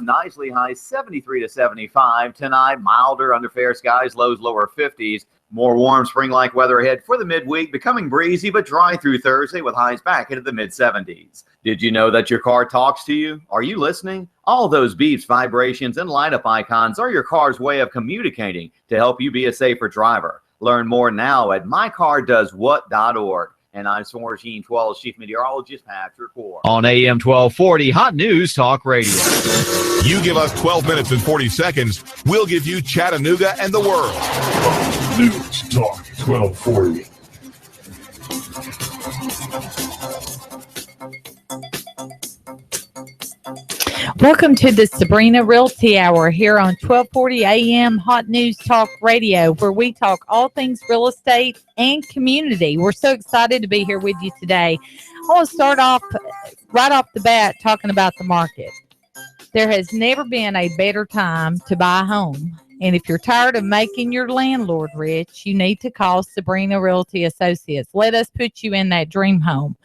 nicely, highs 73 to 75 tonight. Milder under fair skies, lows lower 50s. More warm spring-like weather ahead for the midweek, becoming breezy but dry through Thursday with highs back into the mid-70s. Did you know that your car talks to you? Are you listening? All those beeps, vibrations, and light-up icons are your car's way of communicating to help you be a safer driver. Learn more now at mycardoeswhat.org. And I'm Swarm Gene 12 Chief Meteorologist Patrick Ward. On AM 1240, Hot News Talk Radio. You give us 12 minutes and 40 seconds, we'll give you Chattanooga and the world. Hot News Talk 1240. Welcome to the Sabrena Realty Hour here on 1240 AM Hot News Talk Radio, where we talk all things real estate and community. We're so excited to be here with you today. I want to start off right off the bat talking about the market. There has never been a better time to buy a home. And if you're tired of making your landlord rich, you need to call Sabrena Realty Associates. Let us put you in that dream home.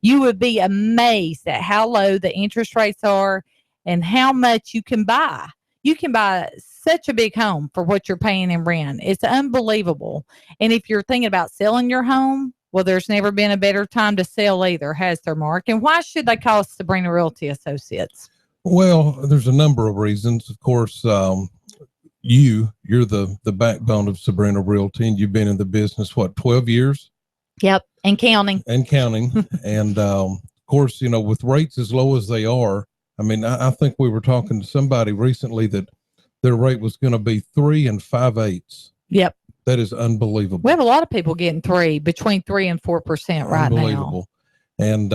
You would be amazed at how low the interest rates are and how much you can buy. You can buy such a big home for what you're paying in rent. It's unbelievable. And if you're thinking about selling your home, well, there's never been a better time to sell either, has there, Mark? And why should they call Sabrena Realty Associates? Well, there's a number of reasons. Of course, you're the backbone of Sabrena Realty, and you've been in the business, 12 years? Yep, and counting. And, of course, with rates as low as they are, I mean, I think we were talking to somebody recently that their rate was going to be 3 5/8. Yep. That is unbelievable. We have a lot of people getting between 3 and 4% right now. And,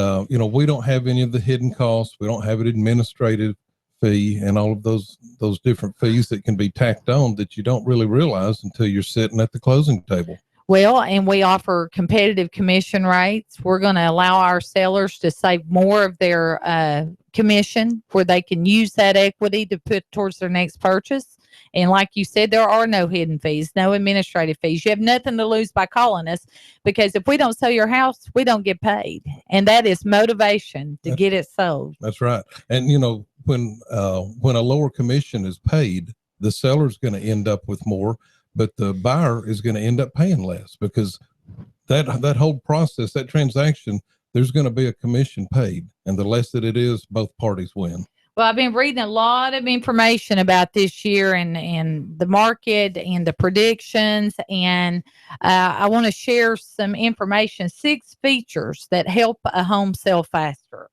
we don't have any of the hidden costs. We don't have an administrative fee and all of those different fees that can be tacked on that you don't really realize until you're sitting at the closing table. Well, and we offer competitive commission rates. We're going to allow our sellers to save more of their commission where they can use that equity to put towards their next purchase. And like you said, there are no hidden fees, no administrative fees. You have nothing to lose by calling us, because if we don't sell your house, we don't get paid. And that is motivation to get it sold. That's right. And, when a lower commission is paid, the seller's going to end up with more, but the buyer is going to end up paying less, because that whole process, that transaction, there's going to be a commission paid, and the less that it is, both parties win. Well, I've been reading a lot of information about this year and the market and the predictions, and I want to share some information, 6 features that help a home sell faster.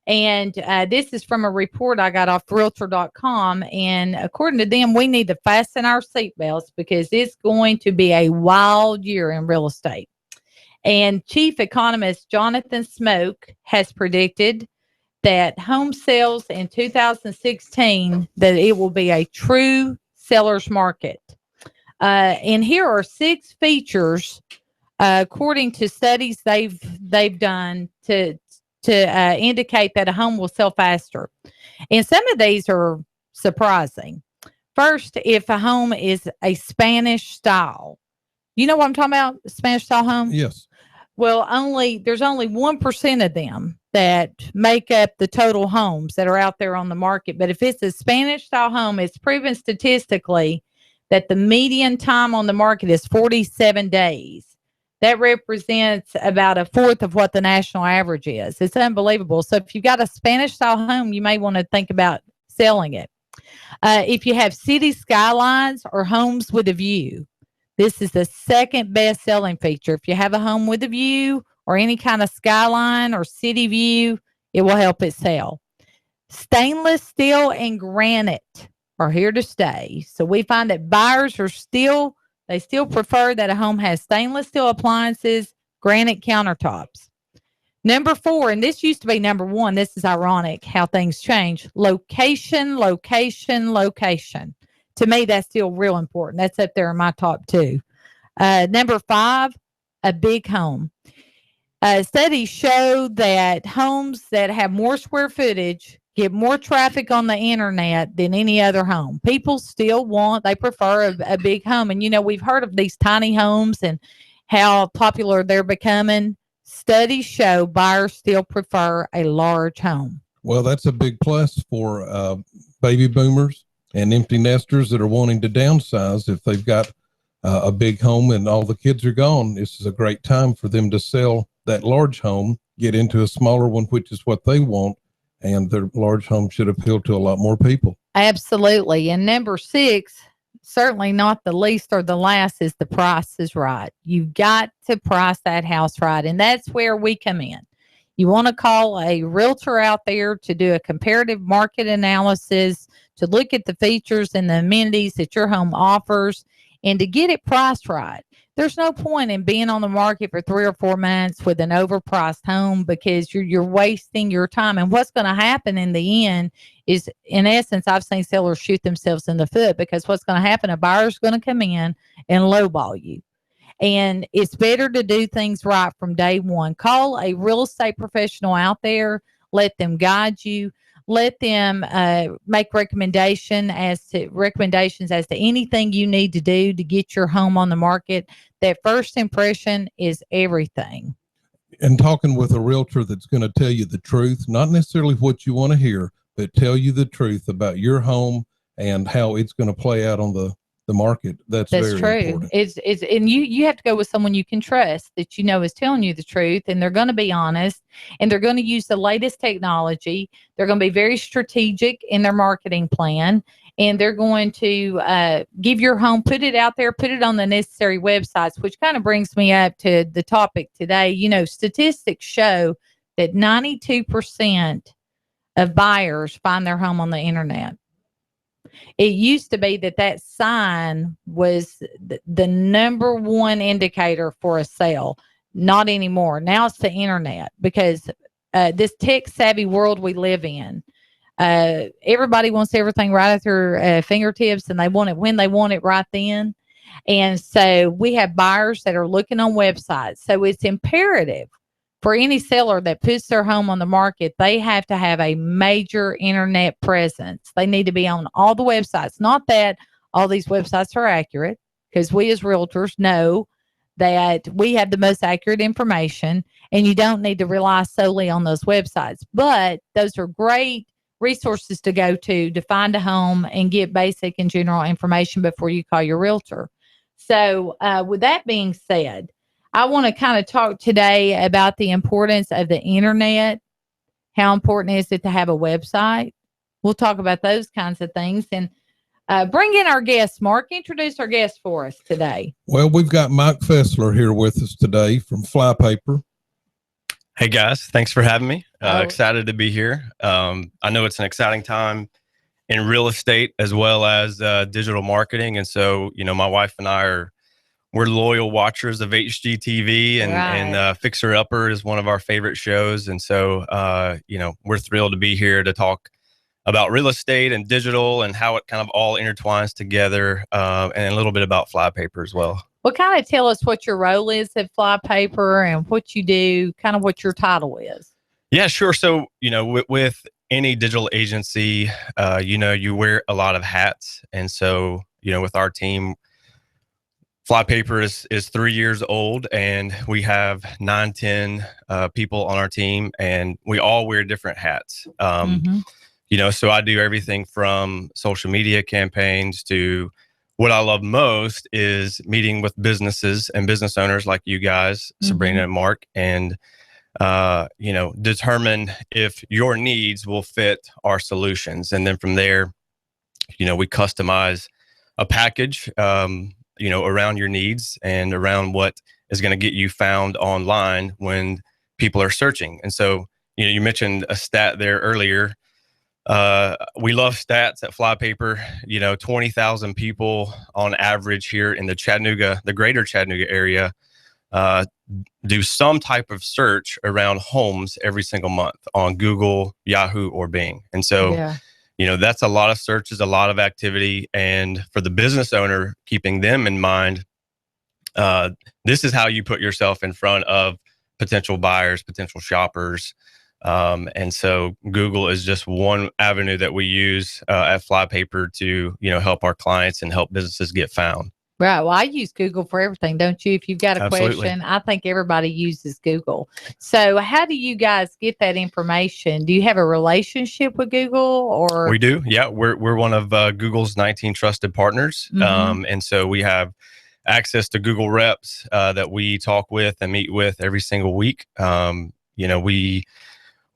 And this is from a report I got off Realtor.com. And according to them, we need to fasten our seatbelts because it's going to be a wild year in real estate. And Chief Economist Jonathan Smoke has predicted that home sales in 2016, that it will be a true seller's market. And here are 6 features, according to studies they've done to indicate that a home will sell faster. And some of these are surprising. First, if a home is a Spanish style. You know what I'm talking about? Spanish style home? Yes. Well, there's only 1% of them that make up the total homes that are out there on the market. But if it's a Spanish style home, it's proven statistically that the median time on the market is 47 days. That represents about 1/4 of what the national average is. It's unbelievable. So if you've got a Spanish style home, you may want to think about selling it. If you have city skylines or homes with a view, this is the second best selling feature. If you have a home with a view or any kind of skyline or city view, it will help it sell. Stainless steel and granite are here to stay. So we find that buyers they still prefer that a home has stainless steel appliances, granite countertops. Number 4, and this used to be number 1. This is ironic how things change. Location, location, location. To me, that's still real important. That's up there in my top 2. Number 5, a big home. Studies show that homes that have more square footage get more traffic on the internet than any other home. People still they prefer a big home. And, we've heard of these tiny homes and how popular they're becoming. Studies show buyers still prefer a large home. Well, that's a big plus for baby boomers and empty nesters that are wanting to downsize. If they've got a big home and all the kids are gone, this is a great time for them to sell that large home, get into a smaller one, which is what they want. And their large home should appeal to a lot more people. Absolutely. And number 6, certainly not the least or the last, is the price is right. You've got to price that house right. And that's where we come in. You want to call a realtor out there to do a comparative market analysis, to look at the features and the amenities that your home offers, and to get it priced right. There's no point in being on the market for 3 or 4 months with an overpriced home, because you're wasting your time. And what's going to happen in the end is, in essence, I've seen sellers shoot themselves in the foot, because what's going to happen, a buyer's going to come in and lowball you. And it's better to do things right from day one. Call a real estate professional out there. Let them guide you. Let them make recommendations as to anything you need to do to get your home on the market. That first impression is everything. And talking with a realtor that's going to tell you the truth, not necessarily what you want to hear, but tell you the truth about your home and how it's going to play out on the market. That's very true. important. It's and you have to go with someone you can trust, that you know is telling you the truth, and they're going to be honest, and they're going to use the latest technology. They're going to be very strategic in their marketing plan, and they're going to give your home, put it out there, put it on the necessary websites, which kind of brings me up to the topic today. You know, statistics show that 92% of buyers find their home on the internet. It used to be that sign was the number one indicator for a sale. Not anymore. Now it's the internet, because this tech savvy world we live in, everybody wants everything right at their fingertips, and they want it when they want it right then. And so we have buyers that are looking on websites. So it's imperative for any seller that puts their home on the market, they have to have a major internet presence. They need to be on all the websites. Not that all these websites are accurate, because we as realtors know that we have the most accurate information, and you don't need to rely solely on those websites. But those are great resources to go to find a home and get basic and general information before you call your realtor. So with that being said, I want to kind of talk today about the importance of the internet. How important is it to have a website? We'll talk about those kinds of things, and bring in our guests. Mark, introduce our guest for us today. Well, we've got Mike Fessler here with us today from Flypaper. Hey guys, thanks for having me. Excited to be here. I know it's an exciting time in real estate as well as digital marketing. And so, you know, my wife and we're loyal watchers of HGTV, and Fixer Upper is one of our favorite shows. And so, you know, we're thrilled to be here to talk about real estate and digital and how it kind of all intertwines together, and a little bit about Flypaper as well. Well, kind of tell us what your role is at Flypaper and what you do, kind of what your title is. Yeah, sure. So, you know, with any digital agency, you know, you wear a lot of hats. And so, you know, with our team, Flypaper is 3 years old, and we have 9-10 people on our team, and we all wear different hats. You know, so I do everything from social media campaigns to what I love most is meeting with businesses and business owners like you guys, Sabrena and Mark, and you know, determine if your needs will fit our solutions. And then from there, you know, we customize a package, you know, around your needs and around what is going to get you found online when people are searching. And so, you know, you mentioned a stat there earlier. We love stats at Flypaper. You know, 20,000 people on average here in the Chattanooga, the greater Chattanooga area, do some type of search around homes every single month on Google, Yahoo, or Bing. And so, you know, that's a lot of searches, a lot of activity. And for the business owner, keeping them in mind, this is how you put yourself in front of potential buyers, potential shoppers. And so Google is just one avenue that we use at Flypaper to, you know, help our clients and help businesses get found. Right. Well, I use Google for everything, don't you? If you've got a Absolutely. question, I think everybody uses Google. So, how do you guys get that information? Do you have a relationship with Google, or We do. Yeah. We're one of Google's 19 trusted partners. And so we have access to Google reps that we talk with and meet with every single week.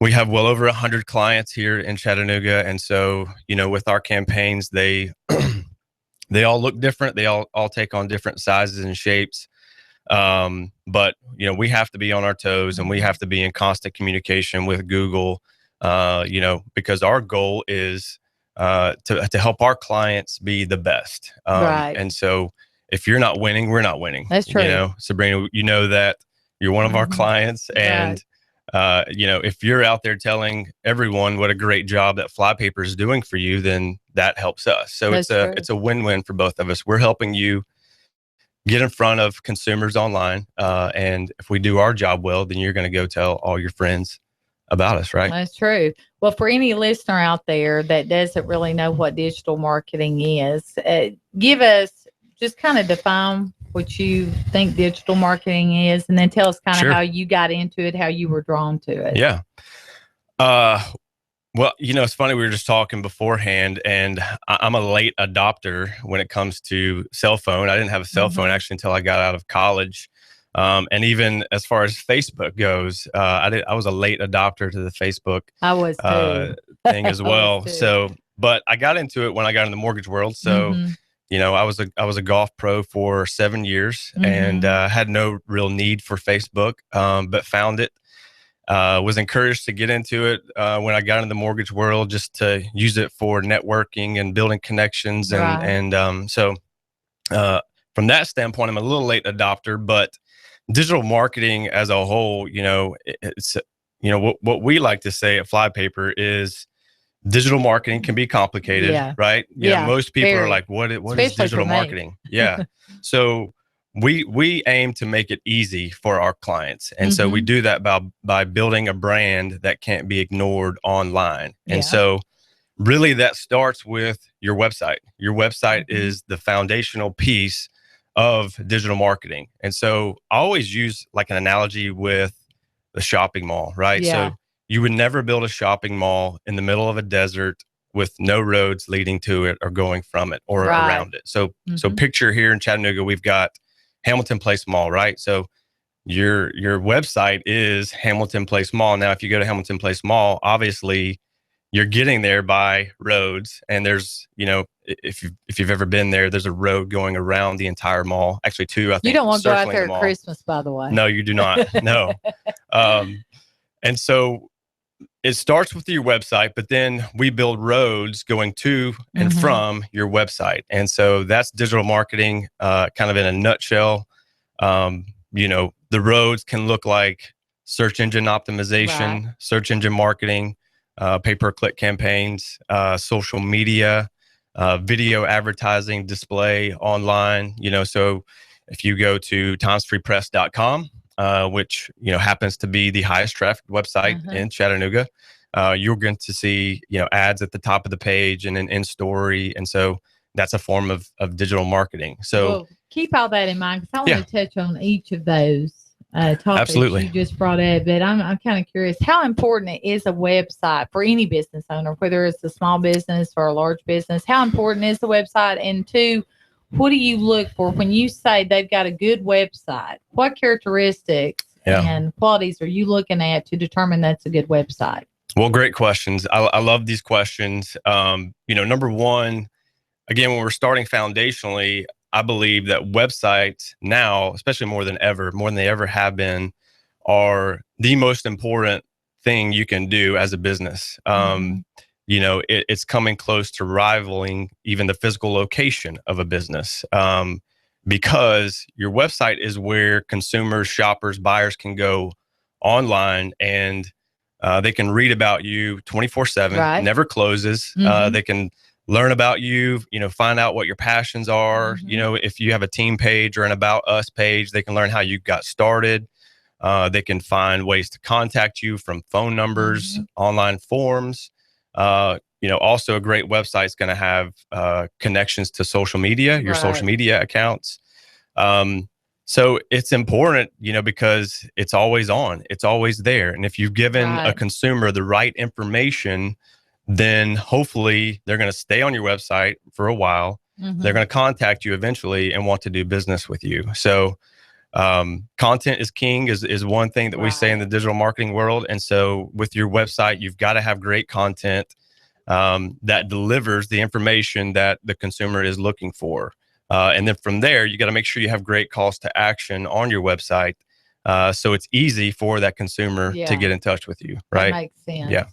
We have well over 100 clients here in Chattanooga. And so, with our campaigns, they they all look different. They all take on different sizes and shapes. But we have to be on our toes, and we have to be in constant communication with Google, because our goal is to help our clients be the best. Right. And so if you're not winning, we're not winning. That's true. Sabrina, that you're one of our clients, and if you're out there telling everyone what a great job that Flypaper is doing for you, then that helps us. So it's a win-win for both of us. We're helping you get in front of consumers online. And if we do our job well, then you're going to go tell all your friends about us, right? That's true. Well, for any listener out there that doesn't really know what digital marketing is, give us, just kind of define what you think digital marketing is, and then tell us kind of how you got into it, how you were drawn to it. Yeah. Well, it's funny. We were just talking beforehand, and I'm a late adopter when it comes to cell phone. I didn't have a cell phone actually until I got out of college. And even as far as Facebook goes, I was a late adopter to the Facebook thing as well. So, but I got into it when I got in the mortgage world. So, I was a golf pro for 7 years and had no real need for Facebook, but found it. Was encouraged to get into it when I got into the mortgage world, just to use it for networking and building connections. So from that standpoint, I'm a little late adopter, but digital marketing as a whole, it's what we like to say at Flypaper is digital marketing can be complicated, right? Most people are like, what is digital marketing? Yeah. So we aim to make it easy for our clients. And so we do that by building a brand that can't be ignored online. And so really that starts with your website. Your website is the foundational piece of digital marketing. And so I always use like an analogy with the shopping mall, right? Yeah. So you would never build a shopping mall in the middle of a desert with no roads leading to it or going from it or around it. So picture here in Chattanooga, we've got Hamilton Place Mall, right? So your website is Hamilton Place Mall. Now, if you go to Hamilton Place Mall, obviously you're getting there by roads, and there's, if you've ever been there, there's a road going around the entire mall. Actually, two, I think. You don't want to go out there the at Christmas, by the way. No, you do not. No. And so it starts with your website, but then we build roads going to and from your website. And so that's digital marketing, kind of in a nutshell. The roads can look like search engine optimization, search engine marketing, pay-per-click campaigns, social media, video advertising, display online. So if you go to timesfreepress.com, which happens to be the highest traffic website in Chattanooga, you're going to see ads at the top of the page and an in story, and so that's a form of digital marketing. So keep all that in mind, because I want to touch on each of those topics you just brought up. But I'm kind of curious, how important is a website for any business owner, whether it's a small business or a large business? How important is the website? And two, what do you look for when you say they've got a good website? What characteristics and qualities are you looking at to determine that's a good website? Well, great questions. I love these questions. Number one, again, when we're starting foundationally, I believe that websites now, especially more than they ever have been, are the most important thing you can do as a business. It's coming close to rivaling even the physical location of a business, because your website is where consumers, shoppers, buyers can go online, and they can read about you 24/7, never closes. They can learn about you, find out what your passions are. If you have a team page or an About Us page, they can learn how you got started. They can find ways to contact you from phone numbers, online forms. also a great website is going to have connections to social media, your social media accounts. So it's important, because it's always on, it's always there. And if you've given a consumer the right information, then hopefully they're going to stay on your website for a while. They're going to contact you eventually and want to do business with you. So content is king is one thing that we say in the digital marketing world. And so with your website, you've got to have great content that delivers the information that the consumer is looking for. And then from there, you got to make sure you have great calls to action on your website. So it's easy for that consumer to get in touch with you. Right. That makes sense. Yeah.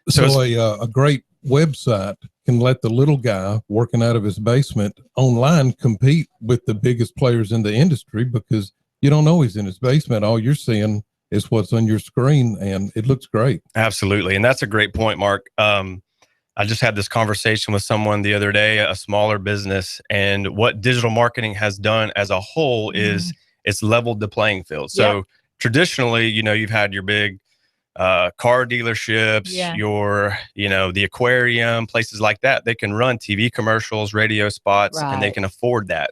So a great website can let the little guy working out of his basement online compete with the biggest players in the industry, because you don't know he's in his basement. All you're seeing is what's on your screen, and it looks great. Absolutely. And that's a great point, Mark. I just had this conversation with someone the other day, a smaller business, and what digital marketing has done as a whole is it's leveled the playing field. So traditionally, you've had your big car dealerships, your, the aquarium, places like that. They can run TV commercials, radio spots, and they can afford that.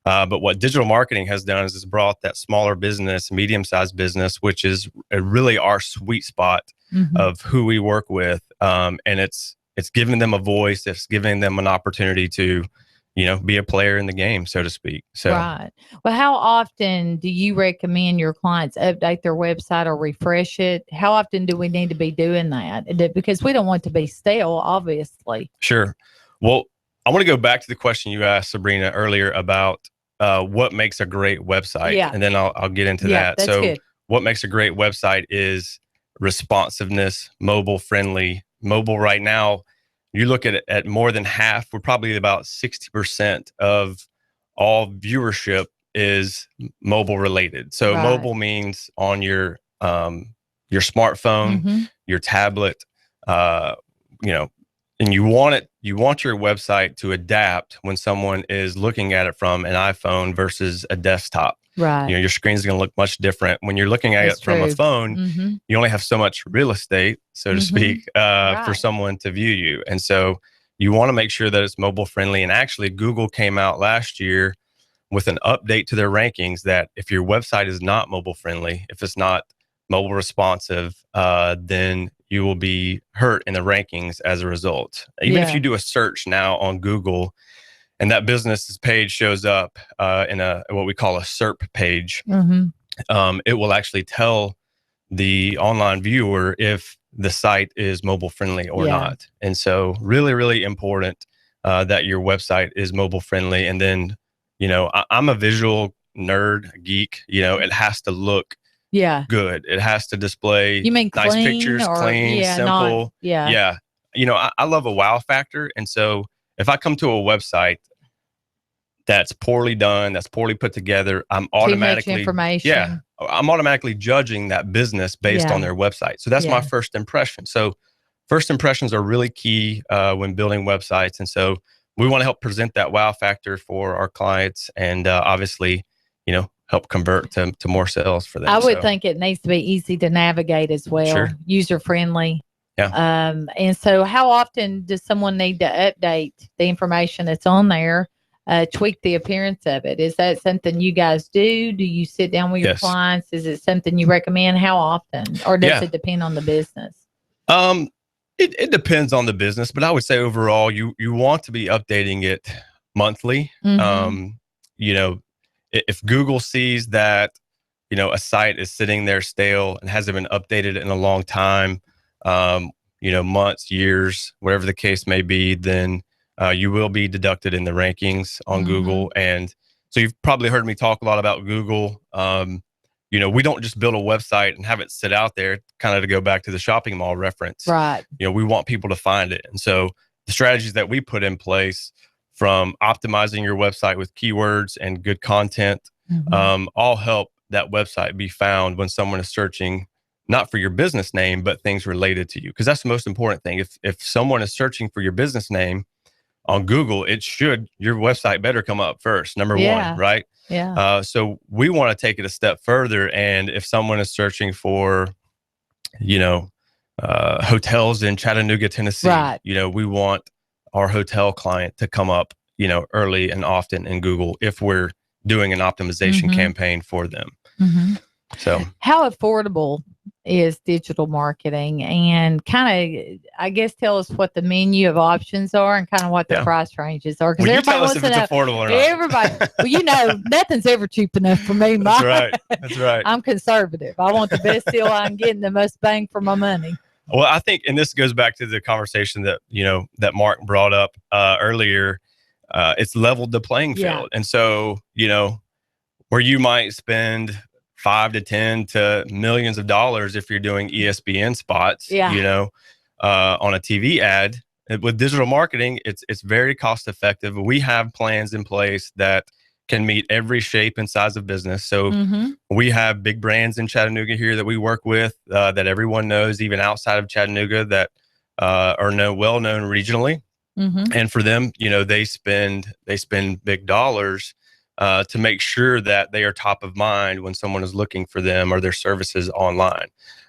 But what digital marketing has done is it's brought that smaller business, medium-sized business, which is really our sweet spot of who we work with. And it's giving them a voice. It's giving them an opportunity to, be a player in the game, so to speak. So, well, how often do you recommend your clients update their website or refresh it? How often do we need to be doing that? Because we don't want to be stale, obviously. Sure. Well, I want to go back to the question you asked, Sabrena, earlier about what makes a great website. And then I'll get into that. That's good. What makes a great website is responsiveness, mobile friendly. Mobile right now, you look at more than half, we're probably about 60% of all viewership is mobile related. So mobile means on your smartphone, your tablet, and you want your website to adapt when someone is looking at it from an iPhone versus a desktop. Your screen is going to look much different. When you're looking at it from a phone, you only have so much real estate, so to speak, for someone to view you. And so you want to make sure that it's mobile friendly. And actually, Google came out last year with an update to their rankings that if your website is not mobile friendly, if it's not mobile responsive, then you will be hurt in the rankings as a result. Even if you do a search now on Google, and that business's page shows up in what we call a SERP page, it will actually tell the online viewer if the site is mobile friendly or not. And so really, really important that your website is mobile friendly. And then, I'm a visual nerd, geek, it has to look good. It has to display nice pictures, clean, simple. I love a wow factor. And so if I come to a website that's poorly done, that's poorly put together, I'm automatically I'm automatically judging that business based on their website. So that's my first impression. So first impressions are really key when building websites. And so we want to help present that wow factor for our clients and obviously, help convert to more sales for them. I would think it needs to be easy to navigate as well, user friendly. And so how often does someone need to update the information that's on there? Tweak the appearance of it. Is that something you guys do? Do you sit down with your clients? Is it something you recommend? How often? Or does it depend on the business? It depends on the business, but I would say overall, you want to be updating it monthly. If Google sees that, a site is sitting there stale and hasn't been updated in a long time, months, years, whatever the case may be, then you will be deducted in the rankings on Google. And so you've probably heard me talk a lot about Google. We don't just build a website and have it sit out there, kind of to go back to the shopping mall reference. We want people to find it. And so the strategies that we put in place, from optimizing your website with keywords and good content, all help that website be found when someone is searching, not for your business name, but things related to you. Because that's the most important thing. If someone is searching for your business name on Google, your website better come up first, number one, right? So we want to take it a step further. And if someone is searching for, hotels in Chattanooga, Tennessee. Right. We want our hotel client to come up, early and often in Google if we're doing an optimization campaign for them. So how affordable is digital marketing, and kind of, I guess, tell us what the menu of options are and kind of what the price ranges are. Because everybody wants to know. Affordable or not. Everybody, well, nothing's ever cheap enough for me. That's right. That's right. I'm conservative. I want the best deal I can get and the most bang for my money. Well, I think, and this goes back to the conversation that, that Mark brought up earlier, it's leveled the playing field. And so, where you might spend $5 to $10 to millions of dollars if you're doing ESPN spots, on a TV ad, with digital marketing, it's very cost effective. We have plans in place that can meet every shape and size of business. So we have big brands in Chattanooga here that we work with that everyone knows, even outside of Chattanooga, that are well known regionally. And for them, they spend big dollars to make sure that they are top of mind when someone is looking for them or their services online.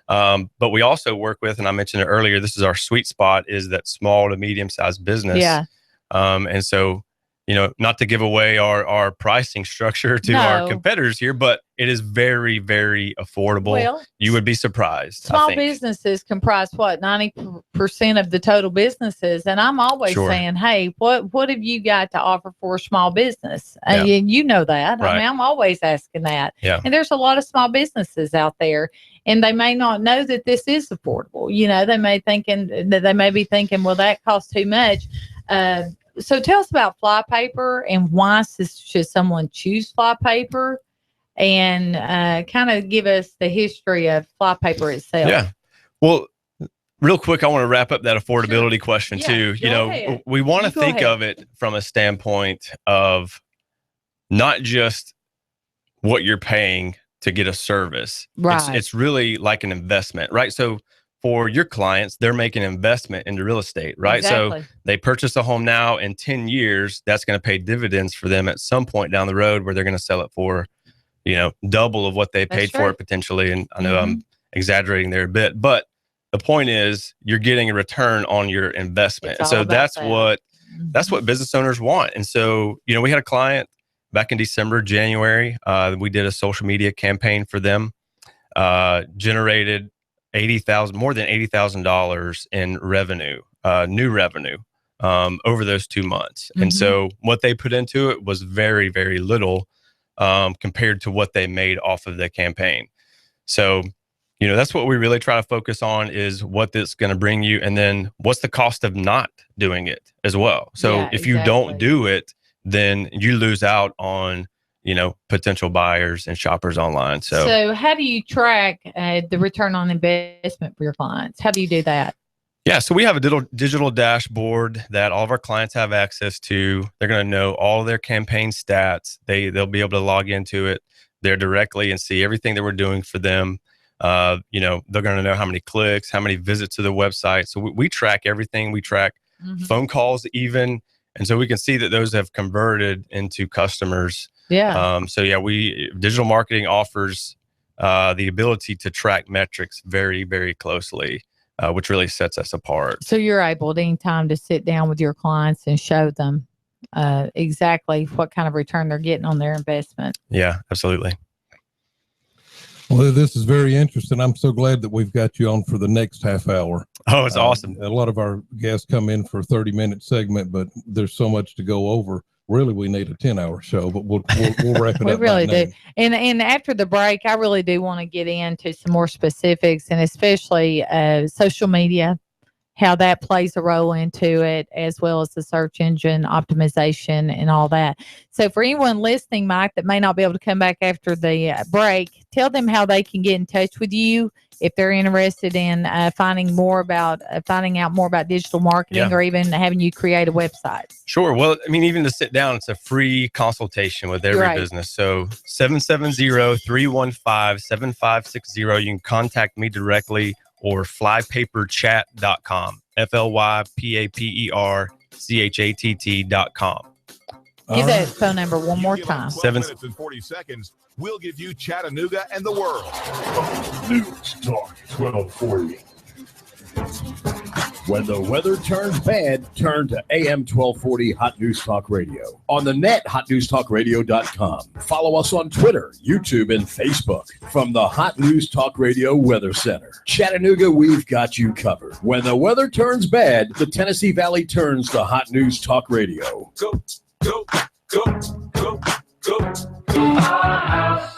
But we also work with, and I mentioned it earlier, this is our sweet spot, is that small to medium sized business. And so, not to give away our pricing structure to our competitors here, but it is very, very affordable. Well, you would be surprised. Small businesses comprise 90% of the total businesses. And I'm always saying, hey, what have you got to offer for a small business? And you know that. Right. I mean, I'm always asking that. And there's a lot of small businesses out there, and they may not know that this is affordable. They may be thinking, well, that costs too much. So tell us about fly paper and why should someone choose fly paper, and kind of give us the history of fly paper itself. Yeah. Well, real quick, I want to wrap up that affordability question too. We want to think of it from a standpoint of not just what you're paying to get a service. Right. It's really like an investment, right? So for your clients, they're making an investment into real estate, right? Exactly. So they purchase a home now. In 10 years, that's going to pay dividends for them at some point down the road, where they're going to sell it for, double of what they paid for it potentially. And I know I'm exaggerating there a bit, but the point is you're getting a return on your investment. And so that's what business owners want. And so, we had a client back in December, January. We did a social media campaign for them, generated more than $80,000 in revenue, new revenue, over those 2 months. And so what they put into it was very, very little, compared to what they made off of the campaign. So, that's what we really try to focus on, is what this going to bring you. And then what's the cost of not doing it as well. So if you don't do it, then you lose out on, potential buyers and shoppers online. So how do you track the return on investment for your clients? How do you do that? Yeah, so we have a digital dashboard that all of our clients have access to. They're going to know all of their campaign stats. They'll be able to log into it there directly and see everything that we're doing for them. They're going to know how many clicks, how many visits to the website. So we track everything. We track phone calls even. And so we can see that those have converted into customers. Digital marketing offers the ability to track metrics very, very closely, which really sets us apart. So you're able at any time to sit down with your clients and show them exactly what kind of return they're getting on their investment. Yeah, absolutely. Well, this is very interesting. I'm so glad that we've got you on for the next half hour. Oh, it's awesome. A lot of our guests come in for a 30-minute segment, but there's so much to go over. Really, we need a 10-hour show, but we'll wrap it up. We really do. And after the break, I really do want to get into some more specifics, and especially social media, how that plays a role into it, as well as the search engine optimization and all that. So for anyone listening, Mike, that may not be able to come back after the break, tell them how they can get in touch with you if they're interested in finding out more about digital marketing, or even having you create a website. Sure. Well, I mean, even to sit down, it's a free consultation with every business. So 770-315-7560. You can contact me directly, or flypaperchat.com, FLYPAPERCHATT.com. Give that phone number one more time. 7 minutes and 40 seconds. We'll give you Chattanooga and the world. News Talk 1240. When the weather turns bad, turn to AM 1240 Hot News Talk Radio. On the net, hotnewstalkradio.com. Follow us on Twitter, YouTube, and Facebook. From the Hot News Talk Radio Weather Center. Chattanooga, we've got you covered. When the weather turns bad, the Tennessee Valley turns to Hot News Talk Radio. Go, go, go, go, go. Our house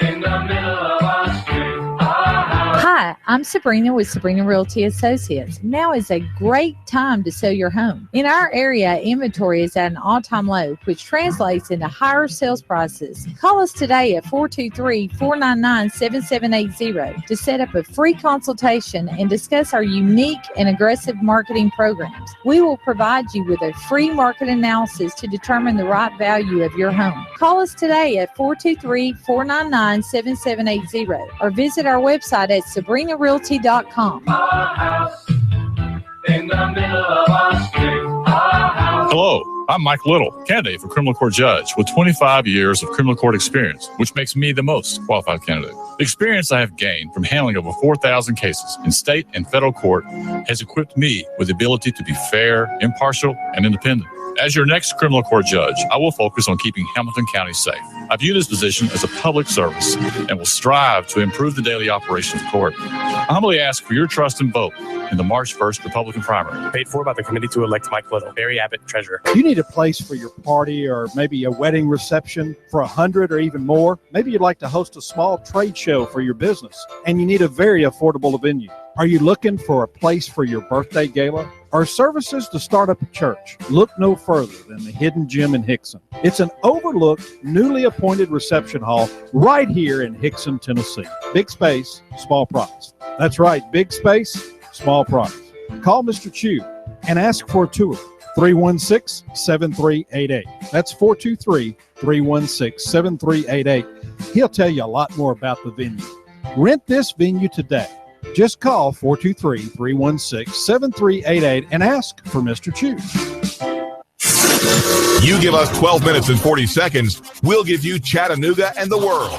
in the middle of our street. Hi, I'm Sabrena with Sabrena Realty Associates. Now is a great time to sell your home. In our area, inventory is at an all-time low, which translates into higher sales prices. Call us today at 423-499-7780 to set up a free consultation and discuss our unique and aggressive marketing programs. We will provide you with a free market analysis to determine the right value of your home. Call us today at 423-499-7780 or visit our website at SabrenaRealty.com. Our house in the middle of our street. Our house. Hello, I'm Mike Little, candidate for criminal court judge with 25 years of criminal court experience, which makes me the most qualified candidate. The experience I have gained from handling over 4,000 cases in state and federal court has equipped me with the ability to be fair, impartial, and independent. As your next criminal court judge, I will focus on keeping Hamilton County safe. I view this position as a public service and will strive to improve the daily operation of the court. I humbly ask for your trust and vote in the March 1st Republican primary. Paid for by the committee to elect Mike Little, Barry Abbott, treasurer. You need a place for your party or maybe a wedding reception for 100 or even more. Maybe you'd like to host a small trade show for your business and you need a very affordable venue. Are you looking for a place for your birthday gala or services to start up a church? Look no further than the Hidden Gem in Hickson. It's an overlooked, newly appointed reception hall right here in Hickson, Tennessee. Big space, small price. That's right, big space, small price. Call Mr. Chu and ask for a tour. 316-7388. That's 423-316-7388. He'll tell you a lot more about the venue. Rent this venue today. Just call 423-316-7388 and ask for Mr. Chu. You give us 12 minutes and 40 seconds, we'll give you Chattanooga and the world.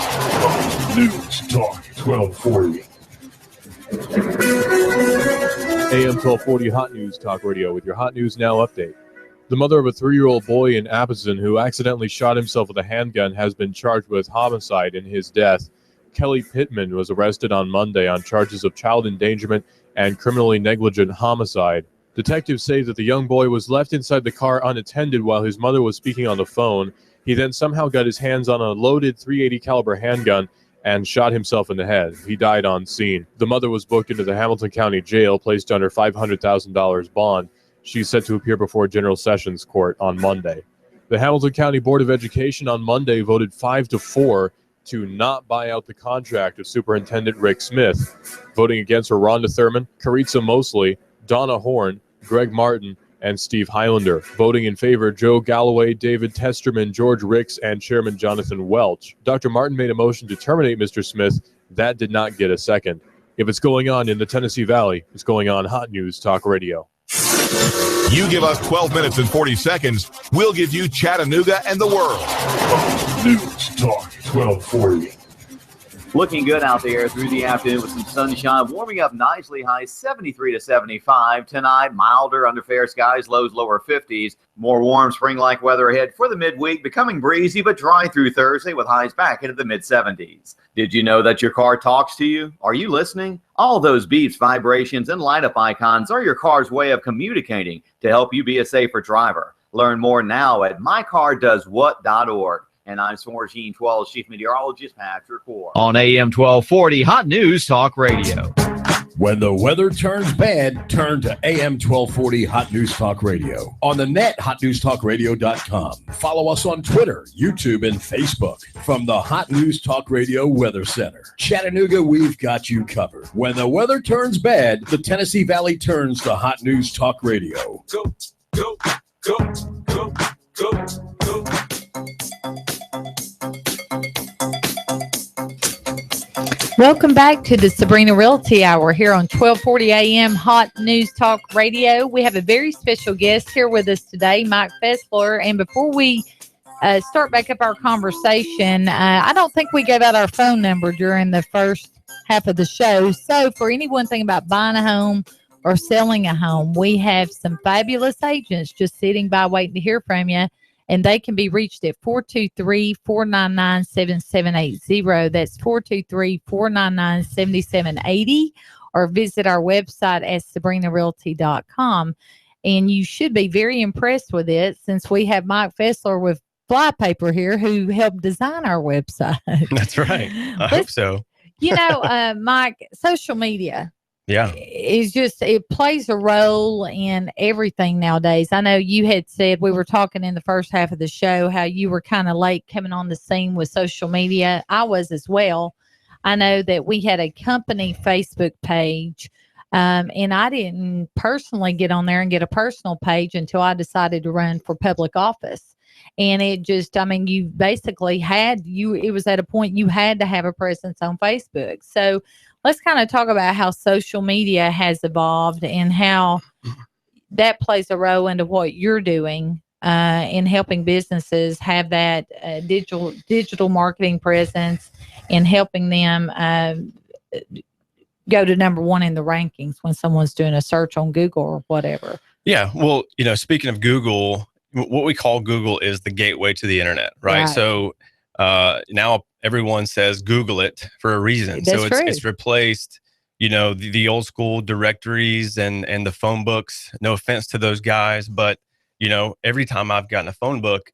News Talk 1240. AM 1240 Hot News Talk Radio with your Hot News Now update. The mother of a 3-year-old boy in Appleton who accidentally shot himself with a handgun has been charged with homicide in his death. Kelly Pittman was arrested on Monday on charges of child endangerment and criminally negligent homicide. Detectives say that the young boy was left inside the car unattended while his mother was speaking on the phone. He then somehow got his hands on a loaded .380 caliber handgun and shot himself in the head. He died on scene. The mother was booked into the Hamilton County Jail, placed under $500,000 bond. She's set to appear before General Sessions Court on Monday. The Hamilton County Board of Education on Monday voted 5-4 to not buy out the contract of Superintendent Rick Smith. Voting against were Rhonda Thurman, Caritza Mosley, Donna Horn, Greg Martin, and Steve Highlander. Voting in favor, Joe Galloway, David Testerman, George Ricks, and Chairman Jonathan Welch. Dr. Martin made a motion to terminate Mr. Smith. That did not get a second. If it's going on in the Tennessee Valley, it's going on Hot News Talk Radio. You give us 12 minutes and 40 seconds, we'll give you Chattanooga and the world. News Talk 1240. Looking good out there through the afternoon with some sunshine, warming up nicely, high 73 to 75 tonight. Milder under fair skies, lows lower 50s. More warm spring-like weather ahead for the midweek, becoming breezy but dry through Thursday with highs back into the mid-70s. Did you know that your car talks to you? Are you listening? All those beeps, vibrations, and light-up icons are your car's way of communicating to help you be a safer driver. Learn more now at mycardoeswhat.org. And I'm Swargene 12 Chief Meteorologist Patrick Ward. On AM 1240, Hot News Talk Radio. When the weather turns bad, turn to AM 1240 Hot News Talk Radio. On the net, hotnewstalkradio.com. Follow us on Twitter, YouTube, and Facebook. From the Hot News Talk Radio Weather Center. Chattanooga, we've got you covered. When the weather turns bad, the Tennessee Valley turns to Hot News Talk Radio. Go, go, go, go, go, go. Welcome back to the Sabrena Realty Hour here on 1240 AM Hot News Talk Radio. We have a very special guest here with us today, Mike Fessler. And before we start back up our conversation, I don't think we gave out our phone number during the first half of the show. So for any one thing about buying a home or selling a home, we have some fabulous agents just sitting by waiting to hear from you. And they can be reached at 423-499-7780. That's 423-499-7780. Or visit our website at SabrenaRealty.com. And you should be very impressed with it, since we have Mike Fessler with Flypaper here, who helped design our website. That's right. I hope so. Mike, social media. Yeah. It plays a role in everything nowadays. I know you had said, we were talking in the first half of the show, how you were kind of late coming on the scene with social media. I was as well. I know that we had a company Facebook page, and I didn't personally get on there and get a personal page until I decided to run for public office. And it just, you basically it was at a point you had to have a presence on Facebook. So let's kind of talk about how social media has evolved and how that plays a role into what you're doing in helping businesses have that digital marketing presence and helping them go to number one in the rankings when someone's doing a search on Google or whatever. Yeah. Well, speaking of Google, what we call Google is the gateway to the internet, right? So now everyone says Google it for a reason. That's so it's replaced, the old school directories and the phone books. No offense to those guys, but every time I've gotten a phone book,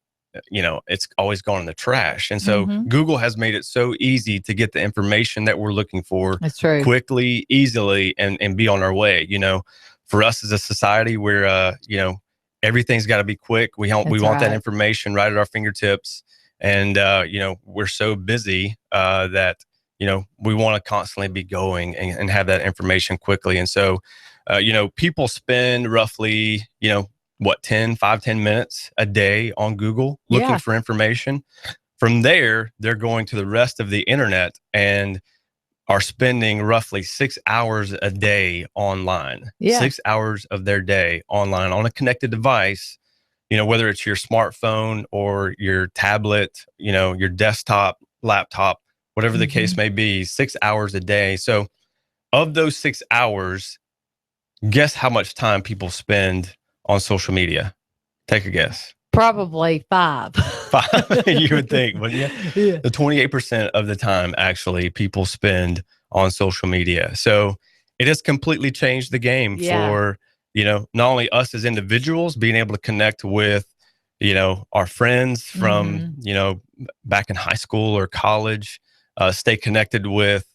it's always gone in the trash. And so Google has made it so easy to get the information that we're looking for quickly, easily, and be on our way. For us as a society, we're everything's got to be quick. We want that information right at our fingertips. And, we're so busy that, we want to constantly be going and have that information quickly. And so, people spend roughly, 10 minutes a day on Google looking for information. From there, they're going to the rest of the internet and are spending roughly 6 hours a day online. 6 hours of their day online on a connected device, whether it's your smartphone or your tablet, your desktop, laptop, whatever the case may be, 6 hours a day. So of those 6 hours, guess how much time people spend on social media? Take a guess. Probably 5. 5, you would think, wouldn't you? Yeah. The 28% of the time, actually, people spend on social media. So it has completely changed the game for, not only us as individuals being able to connect with, our friends from, back in high school or college, stay connected with,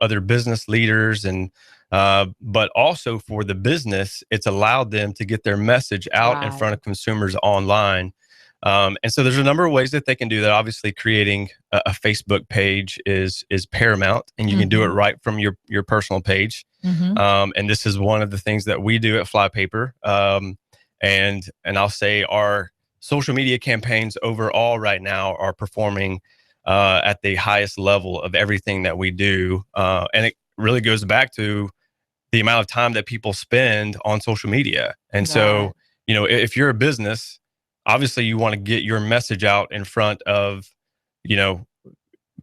other business leaders but also for the business, it's allowed them to get their message out in front of consumers online. And so there's a number of ways that they can do that. Obviously, creating a Facebook page is paramount, and you can do it right from your personal page. And this is one of the things that we do at Flypaper. And I'll say our social media campaigns overall right now are performing at the highest level of everything that we do. And it really goes back to the amount of time that people spend on social media. And so, if you're a business, obviously you want to get your message out in front of,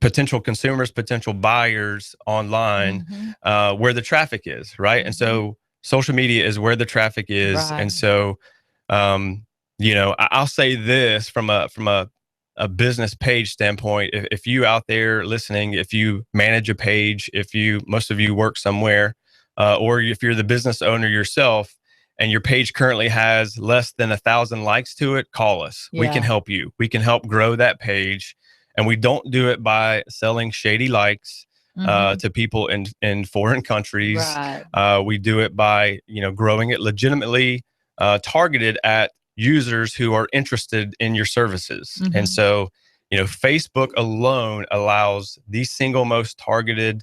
potential consumers, potential buyers online, where the traffic is, right? And so social media is where the traffic is. And so, I'll say this from a business page standpoint. If you out there listening, if you manage a page, most of you work somewhere, or if you're the business owner yourself and your page currently has less than 1,000 likes to it, call us. We can help you. We can help grow that page. And we don't do it by selling shady likes to people in foreign countries. We do it by, growing it legitimately, targeted at users who are interested in your services. And so, Facebook alone allows the single most targeted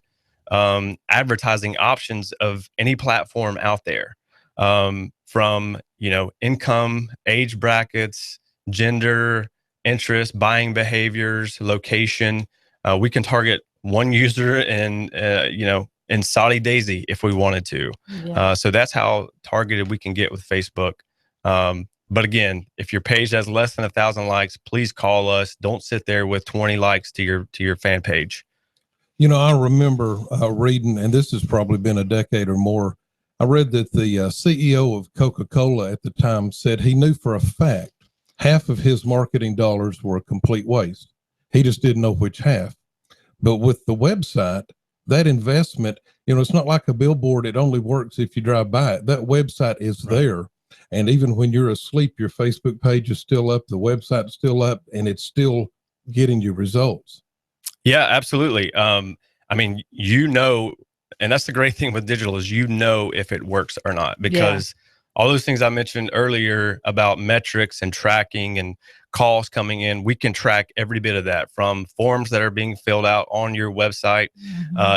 advertising options of any platform out there, from income, age brackets, gender, interest, buying behaviors, location. We can target one user in Saudi Daisy if we wanted to. So that's how targeted we can get with Facebook. But again, if your page has less than 1,000 likes, please call us. Don't sit there with 20 likes to your fan page. You know, I remember reading, and this has probably been a decade or more. I read that the CEO of Coca-Cola at the time said he knew for a fact half of his marketing dollars were a complete waste. He just didn't know which half. But with the website, that investment, you know, it's not like a billboard. It only works if you drive by it. That website is there. And even when you're asleep, your Facebook page is still up, the website's still up, and it's still getting you results. Yeah, absolutely. I mean, you know, and that's the great thing with digital is you know if it works or not, because all those things I mentioned earlier about metrics and tracking and calls coming in, we can track every bit of that from forms that are being filled out on your website,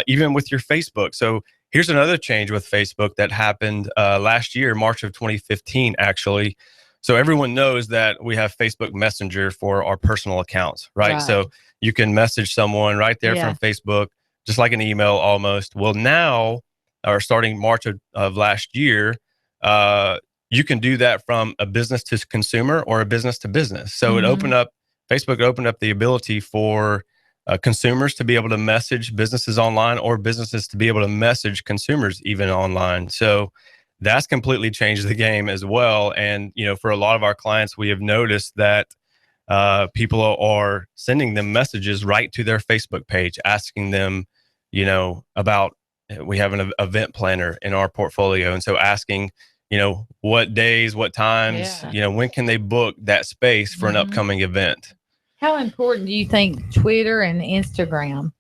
even with your Facebook. So here's another change with Facebook that happened last year, March of 2015, actually. So everyone knows that we have Facebook Messenger for our personal accounts, right? So you can message someone right there from Facebook, just like an email almost. Well, now, or starting March of last year, you can do that from a business to consumer or a business to business. So Facebook opened up the ability for consumers to be able to message businesses online, or businesses to be able to message consumers even online. So that's completely changed the game as well. And, you know, for a lot of our clients, we have noticed that people are sending them messages right to their Facebook page, asking them, you know, about, we have an event planner in our portfolio. And so asking, you know, what days, what times, you know, when can they book that space for an upcoming event? How important do you think Twitter and Instagram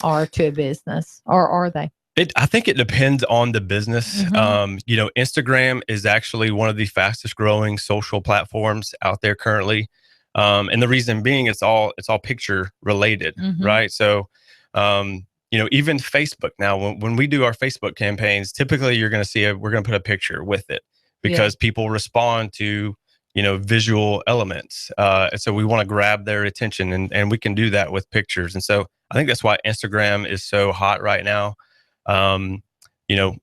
are to a business, or are they? I think it depends on the business. You know, Instagram is actually one of the fastest growing social platforms out there currently. And the reason being, it's all picture related, right? So, you know, even Facebook now, when we do our Facebook campaigns, typically you're going to see we're going to put a picture with it, because people respond to, you know, visual elements. And so we want to grab their attention, and we can do that with pictures. And so I think that's why Instagram is so hot right now. You know,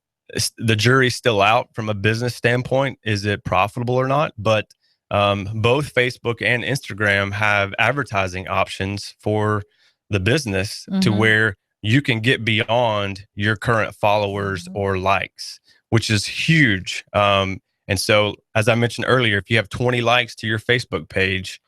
the jury's still out from a business standpoint. Is it profitable or not? But both Facebook and Instagram have advertising options for the business to where you can get beyond your current followers or likes, which is huge. And so, as I mentioned earlier, if you have 20 likes to your Facebook page,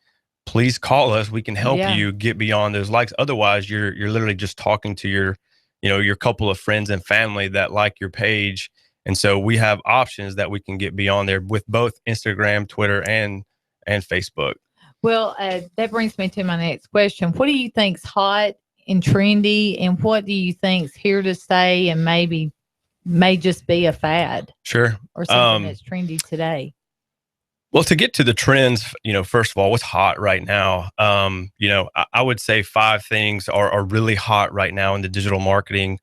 please call us. We can help you get beyond those likes. Otherwise, you're literally just talking to your, you know, your couple of friends and family that like your page. And so we have options that we can get beyond there with both Instagram, Twitter, and Facebook. Well, that brings me to my next question. What do you think's hot and trendy, and what do you think's here to stay and may just be a fad? Sure. Or something that's trendy today? Well, to get to the trends, you know, first of all, what's hot right now? You know, I would say 5 things are really hot right now in the digital marketing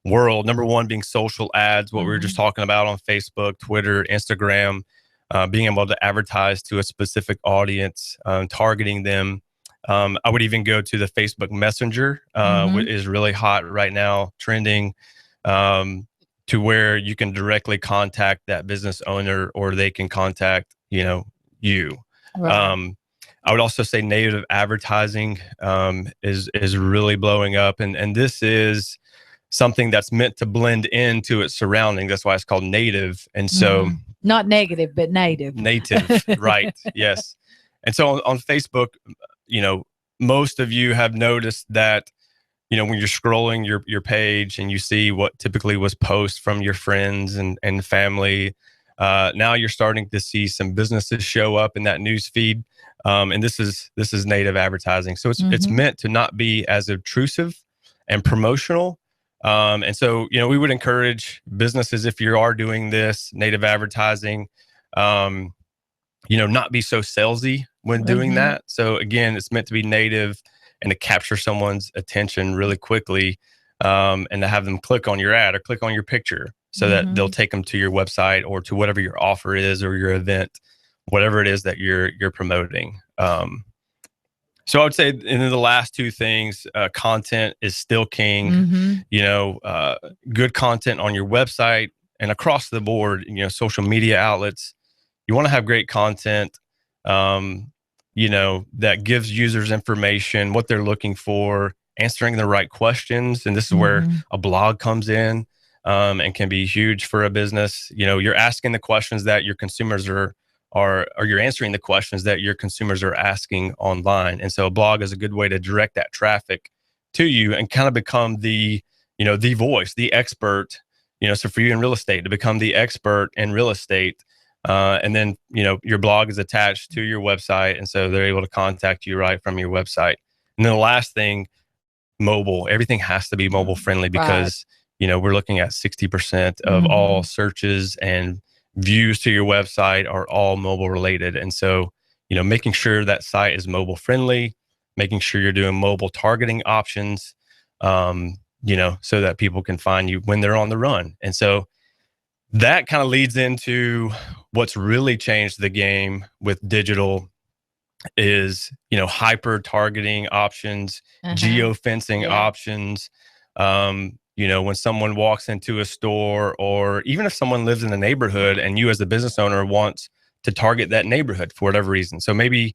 world. Number one being social ads, what we were just talking about on Facebook, Twitter, Instagram, being able to advertise to a specific audience, targeting them. I would even go to the Facebook Messenger, which is really hot right now, trending, to where you can directly contact that business owner, or they can contact, you know, you. Right. I would also say native advertising is really blowing up, and this is something that's meant to blend into its surroundings. That's why it's called native. And so, not negative, but native. Native, right? Yes. And so on Facebook, you know, most of you have noticed that, you know, when you're scrolling your page and you see what typically was posts from your friends and family, now you're starting to see some businesses show up in that news feed. And this is native advertising. So it's meant to not be as obtrusive and promotional. And so, you know, we would encourage businesses, if you are doing this native advertising, you know, not be so salesy when doing that. So again, it's meant to be native and to capture someone's attention really quickly, and to have them click on your ad or click on your picture, so that they'll take them to your website or to whatever your offer is, or your event, whatever it is that you're promoting. So I would say, in the last 2 things, content is still king. You know, good content on your website and across the board, you know, social media outlets. You want to have great content, you know, that gives users information, what they're looking for, answering the right questions. And this is where a blog comes in and can be huge for a business. You know, you're asking the questions that your consumers or you're answering the questions that your consumers are asking online. And so a blog is a good way to direct that traffic to you and kind of become the, you know, the voice, the expert, you know, so for you in real estate to become the expert in real estate. And then, you know, your blog is attached to your website. And so they're able to contact you right from your website. And then the last thing, mobile, everything has to be mobile friendly because, you know, we're looking at 60% of all searches and views to your website are all mobile related. And so, you know, making sure that site is mobile friendly, making sure you're doing mobile targeting options, you know, so that people can find you when they're on the run. And so that kind of leads into what's really changed the game with digital is, you know, hyper targeting options, geofencing options. You know, when someone walks into a store, or even if someone lives in a neighborhood and you as a business owner wants to target that neighborhood for whatever reason. So maybe,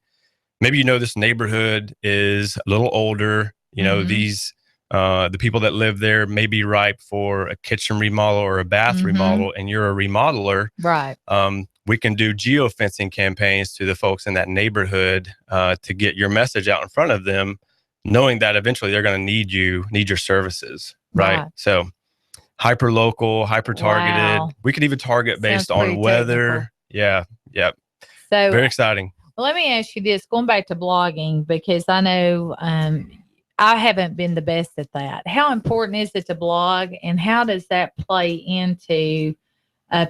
you know, this neighborhood is a little older, you know, these, the people that live there may be ripe for a kitchen remodel or a bath remodel, and you're a remodeler. Right. We can do geofencing campaigns to the folks in that neighborhood to get your message out in front of them, knowing that eventually they're going to need your services. Right. So hyper local, hyper targeted. Wow. We could even target based on weather. Technical. Yeah. So very exciting. Well, let me ask you this, going back to blogging, because I know I haven't been the best at that. How important is it to blog, and how does that play into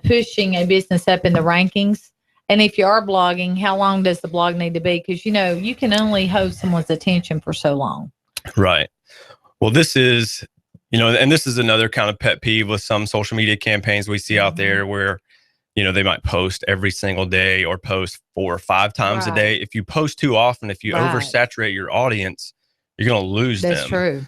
pushing a business up in the rankings? And if you are blogging, how long does the blog need to be? Because, you know, you can only hold someone's attention for so long. Right. Well, this is, you know, and this is another kind of pet peeve with some social media campaigns we see out there where, you know, they might post every single day or post 4 or 5 times a day. If you post too often, if you oversaturate your audience, you're going to lose them. That's true.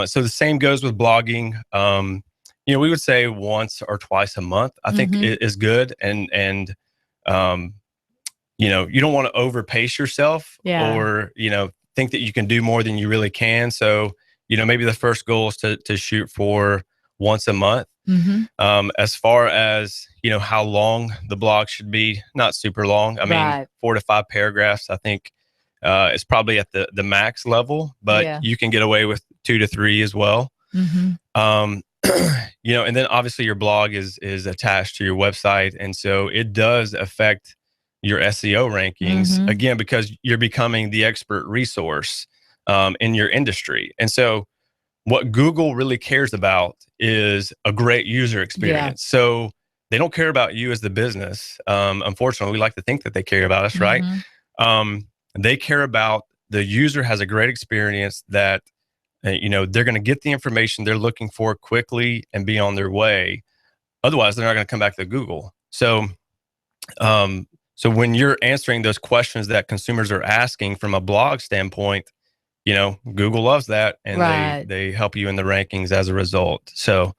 So the same goes with blogging. You know, we would say once or twice a month, I think is good. And you know, you don't want to overpace yourself or, you know, think that you can do more than you really can. So, you know, maybe the first goal is to shoot for once a month. As far as, you know, how long the blog should be, not super long. I mean, 4 to 5 paragraphs, I think is probably at the max level, but you can get away with 2 to 3 as well. You know, and then obviously your blog is attached to your website. And so it does affect your SEO rankings again, because you're becoming the expert resource in your industry. And so what Google really cares about is a great user experience. So they don't care about you as the business. Unfortunately, we like to think that they care about us, right? They care about the user has a great experience, that you know, they're going to get the information they're looking for quickly and be on their way. Otherwise, they're not going to come back to Google. So, so when you're answering those questions that consumers are asking from a blog standpoint, you know, Google loves that, and they help you in the rankings as a result. So,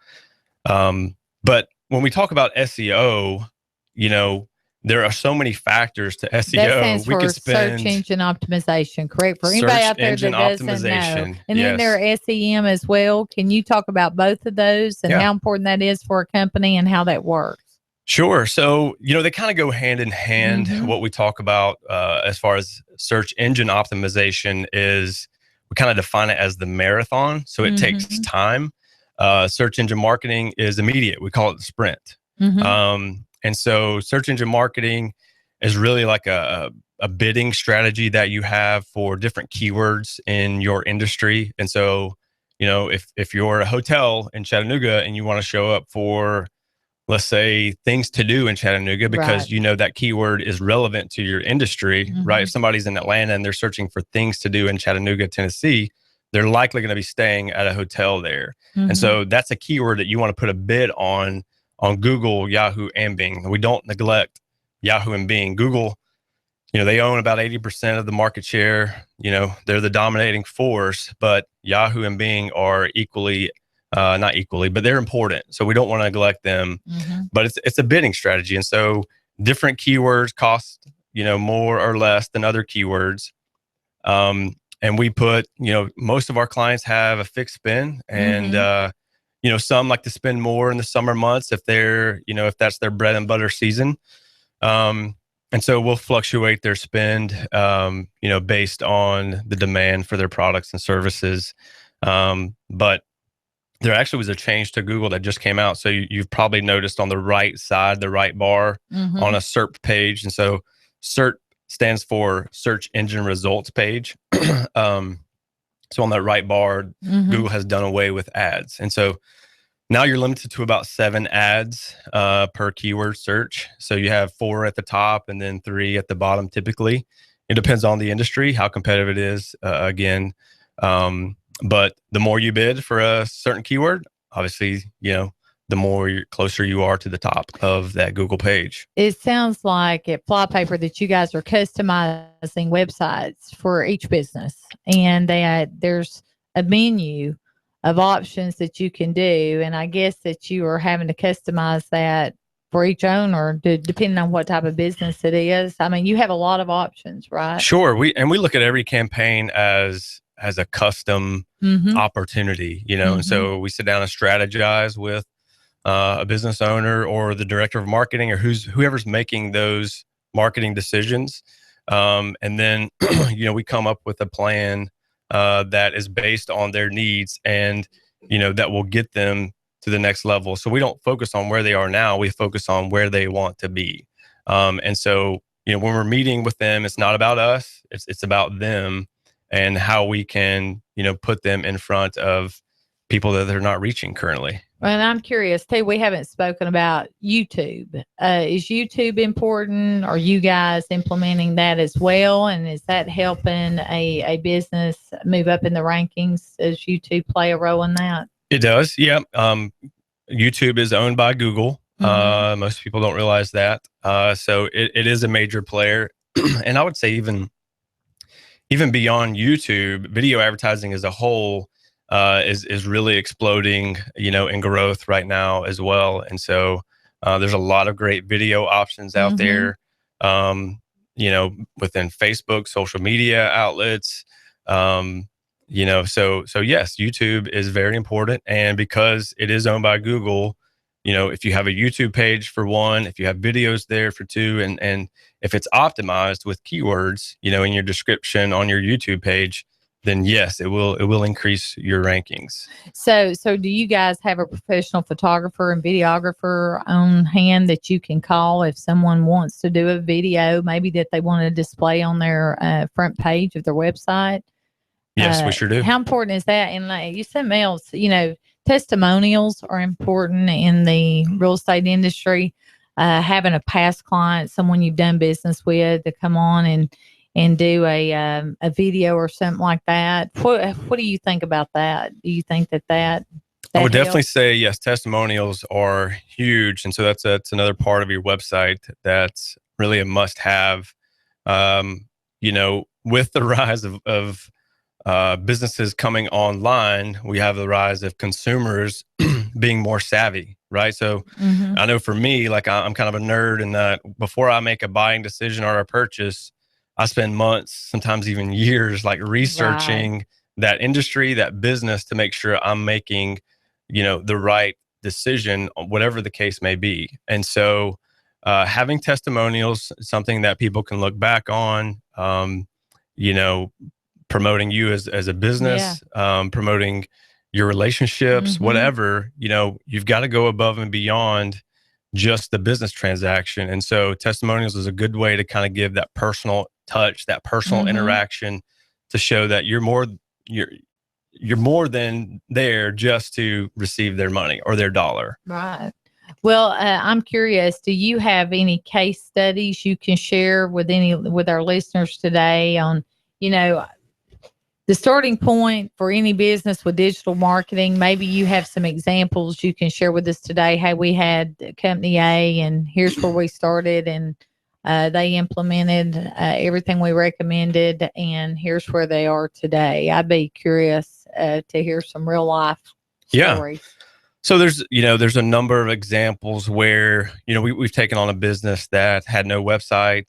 but when we talk about SEO, you know, there are so many factors to SEO. That stands for search engine optimization, correct? For anybody out there that doesn't know. And then there are SEM as well. Can you talk about both of those and how important that is for a company and how that works? Sure. So, you know, they kind of go hand in hand. What we talk about as far as search engine optimization is we kind of define it as the marathon. So it takes time. Search engine marketing is immediate. We call it the sprint. And so search engine marketing is really like a bidding strategy that you have for different keywords in your industry. And so, you know, if you're a hotel in Chattanooga and you want to show up for, let's say, things to do in Chattanooga, because you know that keyword is relevant to your industry, right? If somebody's in Atlanta and they're searching for things to do in Chattanooga, Tennessee, they're likely going to be staying at a hotel there. And so that's a keyword that you want to put a bid on Google, Yahoo, and Bing. We don't neglect Yahoo and Bing. Google, you know, they own about 80% of the market share. You know, they're the dominating force, but Yahoo and Bing are equally, not equally, but they're important. So we don't want to neglect them, but it's a bidding strategy. And so different keywords cost, you know, more or less than other keywords. And we put, most of our clients have a fixed spend, and some like to spend more in the summer months if they're, if that's their bread and butter season. And so we'll fluctuate their spend, based on the demand for their products and services. But there actually was a change to Google that just came out. So you've probably noticed on the right side, the right bar on a SERP page. And so SERP stands for Search Engine Results page. So on that right bar, Google has done away with ads. And so now you're limited to about 7 ads per keyword search. So you have 4 at the top and then 3 at the bottom typically. It depends on the industry, how competitive it is, again. But the more you bid for a certain keyword, obviously, the more closer you are to the top of that Google page. It sounds like at Flypaper that you guys are customizing websites for each business, and there's a menu of options that you can do. And I guess that you are having to customize that for each owner, depending on what type of business it is. I mean, you have a lot of options, right? Sure. We look at every campaign as a custom opportunity, and so we sit down and strategize with a business owner or the director of marketing or whoever's making those marketing decisions. And then, we come up with a plan that is based on their needs and, that will get them to the next level. So we don't focus on where they are now. We focus on where they want to be. And so, when we're meeting with them, it's not about us. It's about them and how we can, put them in front of people that they're not reaching currently. And I'm curious too, we haven't spoken about YouTube. Is YouTube important? Are you guys implementing that as well? And is that helping a business move up in the rankings? Does YouTube play a role in that? It does. Yeah. YouTube is owned by Google. Most people don't realize that. So it is a major player. And I would say even beyond YouTube, video advertising as a whole is really exploding, in growth right now as well. And so there's a lot of great video options out there, within Facebook, social media outlets. So yes, YouTube is very important. And because it is owned by Google, if you have a YouTube page for one, if you have videos there for 2, and if it's optimized with keywords, in your description on your YouTube page, then yes, it will increase your rankings. So do you guys have a professional photographer and videographer on hand that you can call if someone wants to do a video, maybe that they want to display on their front page of their website? Yes, we sure do. How important is that? And you said else, testimonials are important in the real estate industry. Having a past client, someone you've done business with, to come on and do a video or something like that. What do you think about that? Do you think that I would definitely say yes. Testimonials are huge, and so that's another part of your website that's really a must-have. With the rise of businesses coming online, we have the rise of consumers being more savvy, right? So I know for me, like I'm kind of a nerd in that before I make a buying decision or a purchase, I spend months, sometimes even years, like researching that industry, that business, to make sure I'm making, the right decision, whatever the case may be. And so having testimonials, something that people can look back on, promoting you as a business, promoting your relationships, whatever, you've got to go above and beyond just the business transaction. And so testimonials is a good way to kind of give that personal touch, that personal interaction, to show that you're more than there just to receive their money or their dollar. Right. Well, I'm curious, do you have any case studies you can share with our listeners today on, the starting point for any business with digital marketing? Maybe you have some examples you can share with us today. Hey, we had company A and here's where we started, and they implemented everything we recommended, and here's where they are today. I'd be curious to hear some real life stories. So there's a number of examples where, we've taken on a business that had no website,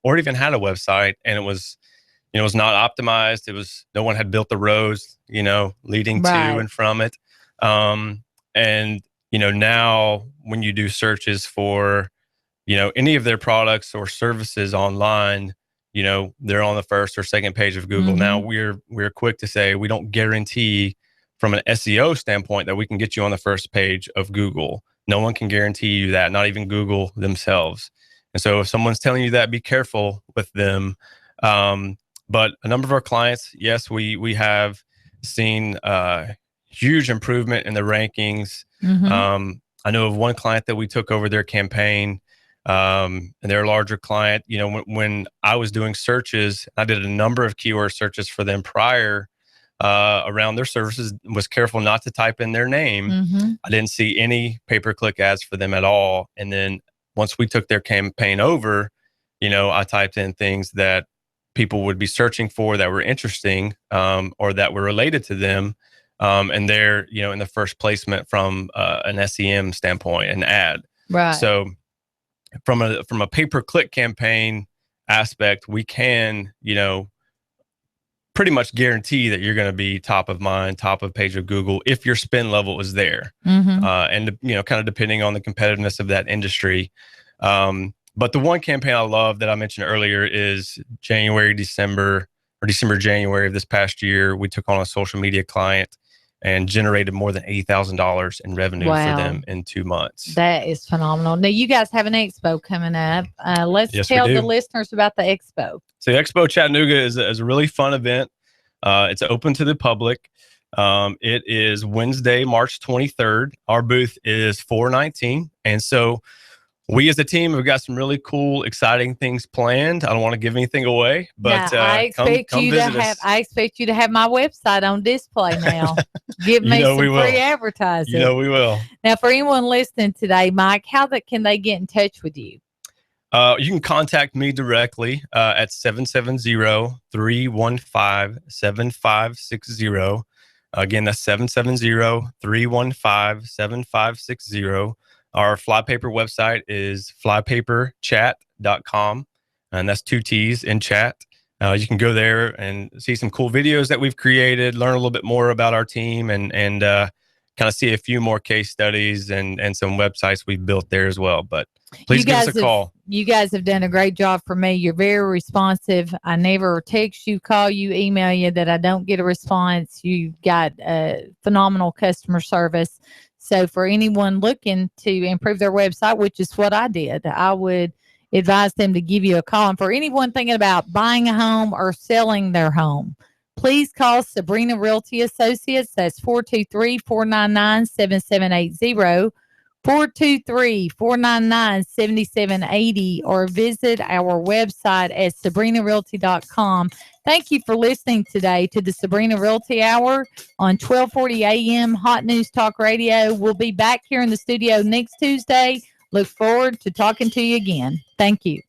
or even had a website, and it was, it was not optimized. It was, no one had built the roads, leading to and from it. And, now when you do searches for, any of their products or services online, they're on the first or second page of Google. Now we're quick to say we don't guarantee from an SEO standpoint that we can get you on the first page of Google. No one can guarantee you that, not even Google themselves. And so if someone's telling you that, be careful with them. But a number of our clients, yes, we have seen huge improvement in the rankings. I know of one client that we took over their campaign, and they're a larger client. When I was doing searches, I did a number of keyword searches for them prior around their services, was careful not to type in their name. I didn't see any pay-per-click ads for them at all. And then once we took their campaign over, I typed in things that people would be searching for that were interesting, or that were related to them. And they're, in the first placement from an SEM standpoint, an ad. Right. So from a pay-per-click campaign aspect, we can, pretty much guarantee that you're going to be top of mind, top of page of Google if your spend level is there. And, kind of depending on the competitiveness of that industry. But the one campaign I love that I mentioned earlier is January, January of this past year. We took on a social media client and generated more than $80,000 in revenue for them in 2 months. That is phenomenal. Now, you guys have an expo coming up. Let's tell the listeners about the expo. So the Expo Chattanooga is a really fun event. It's open to the public. It is Wednesday, March 23rd. Our booth is 419. And so we as a team have got some really cool, exciting things planned. I don't want to give anything away, but I expect you to have my website on display now. Give me some free advertising. We will. Now, for anyone listening today, Mike, how can they get in touch with you? You can contact me directly at 770-315-7560. Again, that's 770-315-7560. Our flypaper website is flypaperchat.com, and that's 2 T's in chat. You can go there and see some cool videos that we've created, learn a little bit more about our team, and kind of see a few more case studies and some websites we've built there as well. But please give us a call. You guys have done a great job for me. You're very responsive. I never text you, call you, email you that I don't get a response. You've got phenomenal customer service. So for anyone looking to improve their website, which is what I did, I would advise them to give you a call. And for anyone thinking about buying a home or selling their home, please call Sabrena Realty Associates. That's 423-499-7780, 423-499-7780, or visit our website at sabrinarealty.com. Thank you for listening today to the Sabrena Realty Hour on 1240 AM Hot News Talk Radio. We'll be back here in the studio next Tuesday. Look forward to talking to you again. Thank you.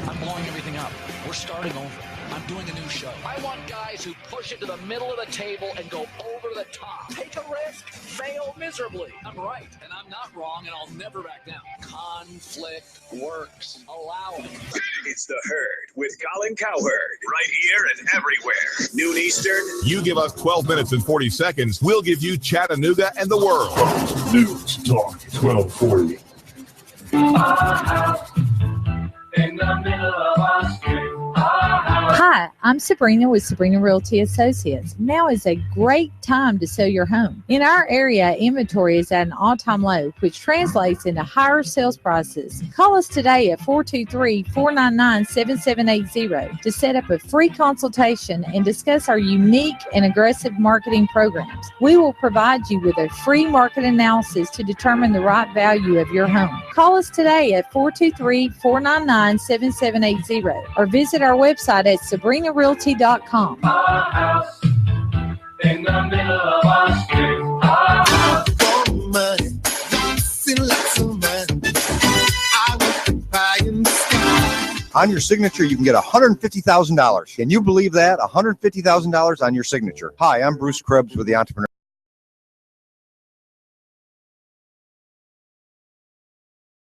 I'm blowing everything up. We're starting over. I'm doing a new show. I want guys who push it to the middle of the table and go over the top. Take a risk, fail miserably. I'm right, and I'm not wrong, and I'll never back down. Conflict works. Allow it. It's The Herd with Colin Cowherd. Right here and everywhere. Noon Eastern. You give us 12 minutes and 40 seconds, we'll give you Chattanooga and the world. News Talk 1240. In the middle of our street. Hi, I'm Sabrena with Sabrena Realty Associates. Now is a great time to sell your home. In our area, inventory is at an all-time low, which translates into higher sales prices. Call us today at 423-499-7780 to set up a free consultation and discuss our unique and aggressive marketing programs. We will provide you with a free market analysis to determine the right value of your home. Call us today at 423-499-7780 or visit our website at SabrenaRealty.com. Our house in the middle of our street. Our house. Money, lots and lots of money. I want to buy in the sky. On your signature, you can get $150,000. Can you believe that? $150,000 on your signature. Hi, I'm Bruce Krebs with the Entrepreneur